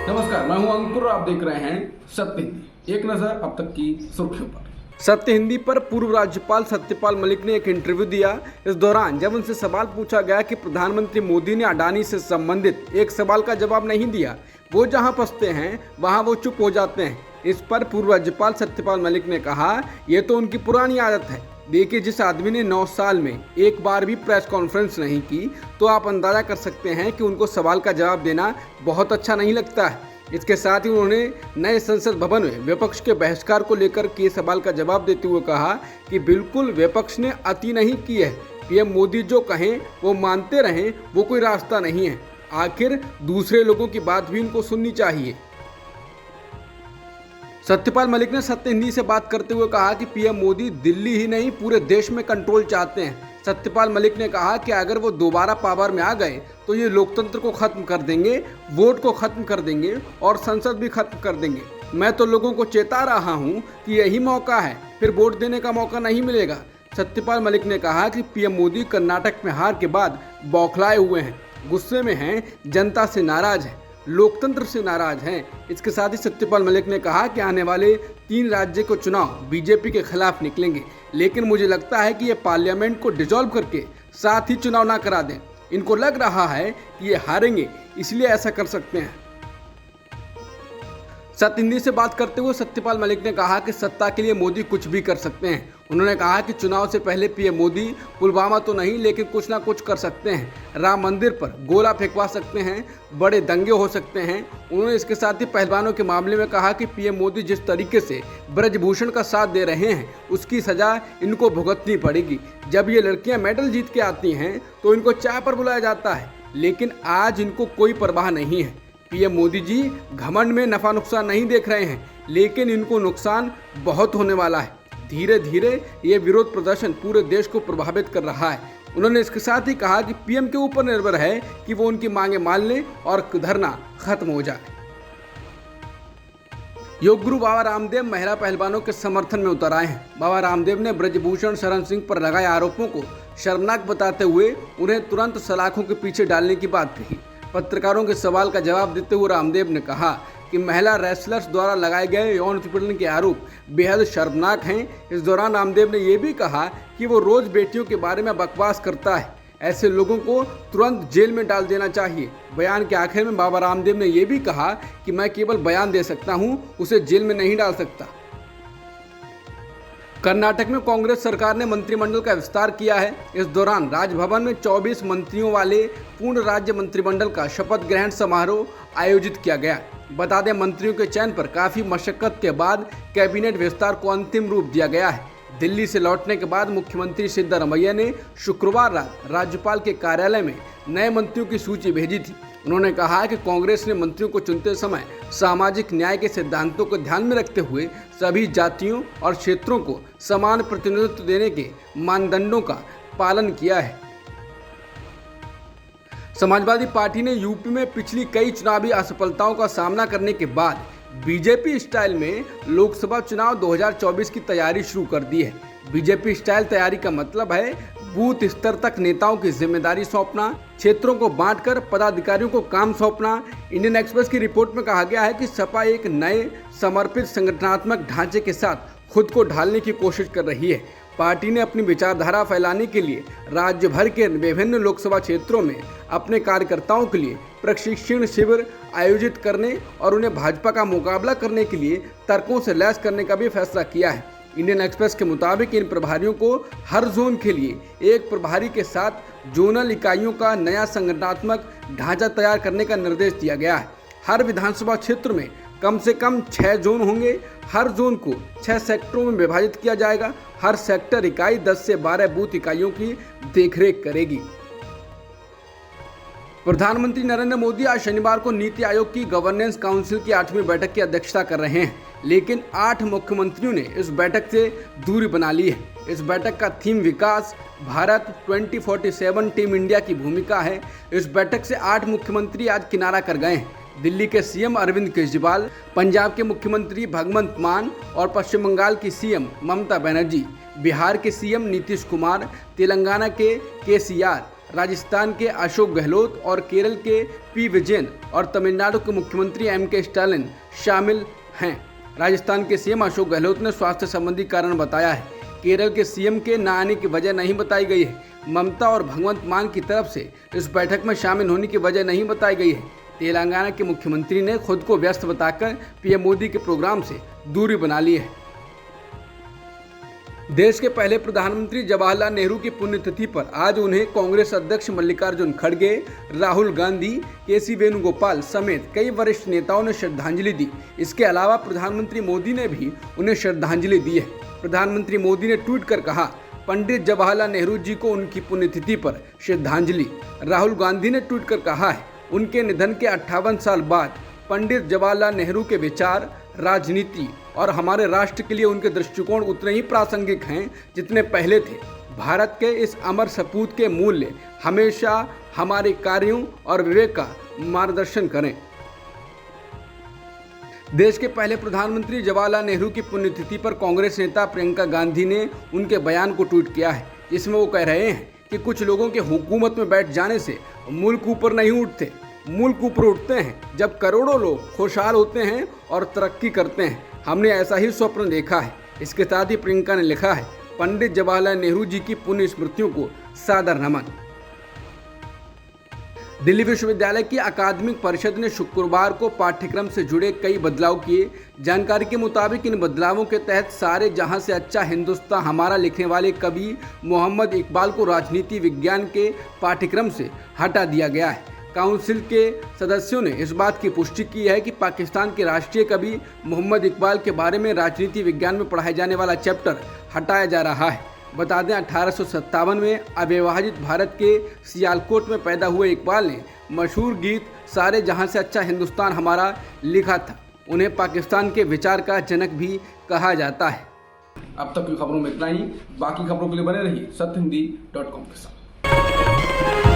नमस्कार, मैं हूं अंकुर और आप देख रहे हैं सत्य हिंदी। एक नजर अब तक की सुर्खियों पर। सत्य हिंदी पर पूर्व राज्यपाल सत्यपाल मलिक ने एक इंटरव्यू दिया। इस दौरान जब उनसे सवाल पूछा गया कि प्रधानमंत्री मोदी ने अडानी से संबंधित एक सवाल का जवाब नहीं दिया, वो जहां फंसते हैं वहां वो चुप हो जाते हैं। इस पर पूर्व राज्यपाल सत्यपाल मलिक ने कहा, ये तो उनकी पुरानी आदत है। देखिए, जिस आदमी ने 9 साल में एक बार भी प्रेस कॉन्फ्रेंस नहीं की, तो आप अंदाजा कर सकते हैं कि उनको सवाल का जवाब देना बहुत अच्छा नहीं लगता है। इसके साथ ही उन्होंने नए संसद भवन में विपक्ष के बहिष्कार को लेकर किए सवाल का जवाब देते हुए कहा कि बिल्कुल विपक्ष ने अति नहीं की है। पीएम मोदी जो कहें वो मानते रहें, वो कोई रास्ता नहीं है। आखिर दूसरे लोगों की बात भी उनको सुननी चाहिए। सत्यपाल मलिक ने सत्य हिंदी से बात करते हुए कहा कि पीएम मोदी दिल्ली ही नहीं पूरे देश में कंट्रोल चाहते हैं। सत्यपाल मलिक ने कहा कि अगर वो दोबारा पावर में आ गए तो ये लोकतंत्र को खत्म कर देंगे, वोट को खत्म कर देंगे और संसद भी खत्म कर देंगे। मैं तो लोगों को चेता रहा हूँ कि यही मौका है, फिर वोट देने का मौका नहीं मिलेगा। सत्यपाल मलिक ने कहा कि पीएम मोदी कर्नाटक में हार के बाद बौखलाए हुए हैं, गुस्से में हैं, जनता से नाराज हैं, लोकतंत्र से नाराज हैं। इसके साथ ही सत्यपाल मलिक ने कहा कि आने वाले 3 राज्य के चुनाव बीजेपी के खिलाफ निकलेंगे, लेकिन मुझे लगता है कि ये पार्लियामेंट को डिसॉल्व करके साथ ही चुनाव ना करा दें। इनको लग रहा है कि ये हारेंगे, इसलिए ऐसा कर सकते हैं। सत्य हिंदी से बात करते हुए सत्यपाल मलिक ने कहा कि सत्ता के लिए मोदी कुछ भी कर सकते हैं। उन्होंने कहा कि चुनाव से पहले पीएम मोदी पुलवामा तो नहीं, लेकिन कुछ ना कुछ कर सकते हैं। राम मंदिर पर गोला फेंकवा सकते हैं, बड़े दंगे हो सकते हैं। उन्होंने इसके साथ ही पहलवानों के मामले में कहा कि पीएम मोदी जिस तरीके से ब्रजभूषण का साथ दे रहे हैं, उसकी सजा इनको भुगतनी पड़ेगी। जब ये लड़कियां मेडल जीत के आती हैं तो इनको चाय पर बुलाया जाता है, लेकिन आज इनको कोई परवाह नहीं है। पीएम मोदी जी घमंड में नफा नुकसान नहीं देख रहे हैं, लेकिन इनको नुकसान बहुत होने वाला है। धीरे धीरे ये विरोध प्रदर्शन पूरे देश को प्रभावित कर रहा है। उन्होंने इसके साथ ही कहा कि पीएम के ऊपर निर्भर है कि वो उनकी मांगे मान लें और धरना खत्म हो जाए। योग गुरु बाबा रामदेव महिला पहलवानों के समर्थन में उतर आए हैं। बाबा रामदेव ने ब्रजभूषण शरण सिंह पर लगाए आरोपों को शर्मनाक बताते हुए उन्हें तुरंत सलाखों के पीछे डालने की बात कही। पत्रकारों के सवाल का जवाब देते हुए रामदेव ने कहा कि महिला रेसलर्स द्वारा लगाए गए यौन उत्पीड़न के आरोप बेहद शर्मनाक हैं। इस दौरान रामदेव ने यह भी कहा कि वो रोज बेटियों के बारे में बकवास करता है, ऐसे लोगों को तुरंत जेल में डाल देना चाहिए। बयान के आखिर में बाबा रामदेव ने यह भी कहा कि मैं केवल बयान दे सकता हूं, उसे जेल में नहीं डाल सकता। कर्नाटक में कांग्रेस सरकार ने मंत्रिमंडल का विस्तार किया है। इस दौरान राजभवन में 24 मंत्रियों वाले पूर्ण राज्य मंत्रिमंडल का शपथ ग्रहण समारोह आयोजित किया गया। बता दें, मंत्रियों के चयन पर काफी मशक्कत के बाद कैबिनेट विस्तार को अंतिम रूप दिया गया है। दिल्ली से लौटने के बाद मुख्यमंत्री सिद्धरमैया ने शुक्रवार रात राज्यपाल के कार्यालय में नए मंत्रियों की सूची भेजी थी। उन्होंने कहा कि कांग्रेस ने मंत्रियों को चुनते समय सामाजिक न्याय के सिद्धांतों को ध्यान में रखते हुए सभी जातियों और क्षेत्रों को समान प्रतिनिधित्व देने के मानदंडों का पालन किया है। समाजवादी पार्टी ने यूपी में पिछली कई चुनावी असफलताओं का सामना करने के बाद बीजेपी स्टाइल में लोकसभा चुनाव 2024 की तैयारी शुरू कर दी है। बीजेपी स्टाइल तैयारी का मतलब है बूथ स्तर तक नेताओं की जिम्मेदारी सौंपना, क्षेत्रों को बांटकर पदाधिकारियों को काम सौंपना। इंडियन एक्सप्रेस की रिपोर्ट में कहा गया है कि सपा एक नए समर्पित संगठनात्मक ढांचे के साथ खुद को ढालने की कोशिश कर रही है। पार्टी ने अपनी विचारधारा फैलाने के लिए राज्य भर के विभिन्न लोकसभा क्षेत्रों में अपने कार्यकर्ताओं के लिए प्रशिक्षण शिविर आयोजित करने और उन्हें भाजपा का मुकाबला करने के लिए तर्कों से लैस करने का भी फैसला किया है। इंडियन एक्सप्रेस के मुताबिक इन प्रभारियों को हर जोन के लिए एक प्रभारी के साथ जोनल इकाइयों का नया संगठनात्मक ढांचा तैयार करने का निर्देश दिया गया है। हर विधानसभा क्षेत्र में कम से कम 6 जोन होंगे। हर जोन को 6 सेक्टरों में विभाजित किया जाएगा। हर सेक्टर इकाई 10 से 12 बूथ इकाइयों की देखरेख करेगी। प्रधानमंत्री नरेंद्र मोदी आज शनिवार को नीति आयोग की गवर्नेंस काउंसिल की 8वीं बैठक की अध्यक्षता कर रहे हैं, लेकिन 8 मुख्यमंत्रियों ने इस बैठक से दूरी बना ली है। इस बैठक का थीम विकास भारत 2047 टीम इंडिया की भूमिका है। इस बैठक से 8 मुख्यमंत्री आज किनारा कर गए हैं। दिल्ली के सीएम अरविंद केजरीवाल, पंजाब के मुख्यमंत्री भगवंत मान और पश्चिम बंगाल की सीएम ममता बनर्जी, बिहार के सीएम नीतीश कुमार, तेलंगाना के केसीआर, राजस्थान के अशोक गहलोत और केरल के पी विजयन और तमिलनाडु के मुख्यमंत्री M.K. स्टालिन शामिल हैं। राजस्थान के सीएम अशोक गहलोत ने स्वास्थ्य संबंधी कारण बताया है। केरल के सीएम के न आने की वजह नहीं बताई गई है। ममता और भगवंत मान की तरफ से इस बैठक में शामिल होने की वजह नहीं बताई गई है। तेलंगाना के मुख्यमंत्री ने खुद को व्यस्त बताकर पीएम मोदी के प्रोग्राम से दूरी बना ली है। देश के पहले प्रधानमंत्री जवाहरलाल नेहरू की पुण्यतिथि पर आज उन्हें कांग्रेस अध्यक्ष मल्लिकार्जुन खड़गे, राहुल गांधी, के.सी. वेणुगोपाल समेत कई वरिष्ठ नेताओं ने श्रद्धांजलि दी। इसके अलावा प्रधानमंत्री मोदी ने भी उन्हें श्रद्धांजलि दी है। प्रधानमंत्री मोदी ने ट्वीट कर कहा, पंडित जवाहरलाल नेहरू जी को उनकी पुण्यतिथि पर श्रद्धांजलि। राहुल गांधी ने ट्वीट कर कहा है, उनके निधन के 58 साल बाद पंडित जवाहरलाल नेहरू के विचार, राजनीति और हमारे राष्ट्र के लिए उनके दृष्टिकोण उतने ही प्रासंगिक हैं जितने पहले थे। भारत के इस अमर सपूत के मूल्य हमेशा हमारे कार्यों और विवेक का मार्गदर्शन करें। देश के पहले प्रधानमंत्री जवाहरलाल नेहरू की पुण्यतिथि पर कांग्रेस नेता प्रियंका गांधी ने उनके बयान को ट्वीट किया है, जिसमें वो कह रहे हैं कि कुछ लोगों के हुकूमत में बैठ जाने से मुल्क ऊपर नहीं उठते, मुल्क ऊपर उठते हैं जब करोड़ों लोग खुशहाल होते हैं और तरक्की करते हैं। हमने ऐसा ही स्वप्न देखा है। इसके साथ ही प्रियंका ने लिखा है, पंडित जवाहरलाल नेहरू जी की पुण्य स्मृतियों को सादर नमन। दिल्ली विश्वविद्यालय की अकादमिक परिषद ने शुक्रवार को पाठ्यक्रम से जुड़े कई बदलाव किए। जानकारी के मुताबिक इन बदलावों के तहत सारे जहां से अच्छा हिंदुस्तान हमारा लिखने वाले कवि मोहम्मद इकबाल को राजनीति विज्ञान के पाठ्यक्रम से हटा दिया गया है। काउंसिल के सदस्यों ने इस बात की पुष्टि की है कि पाकिस्तान के राष्ट्रीय कवि मोहम्मद इकबाल के बारे में राजनीति विज्ञान में पढ़ाए जाने वाला चैप्टर हटाया जा रहा है। बता दें, 1857 में अविभाजित भारत के सियालकोट में पैदा हुए इकबाल ने मशहूर गीत सारे जहां से अच्छा हिंदुस्तान हमारा लिखा था। उन्हें पाकिस्तान के विचार का जनक भी कहा जाता है। अब तक की खबरों में इतना ही। बाकी खबरों के लिए बने रहिए सत्यहिंदी.com के साथ।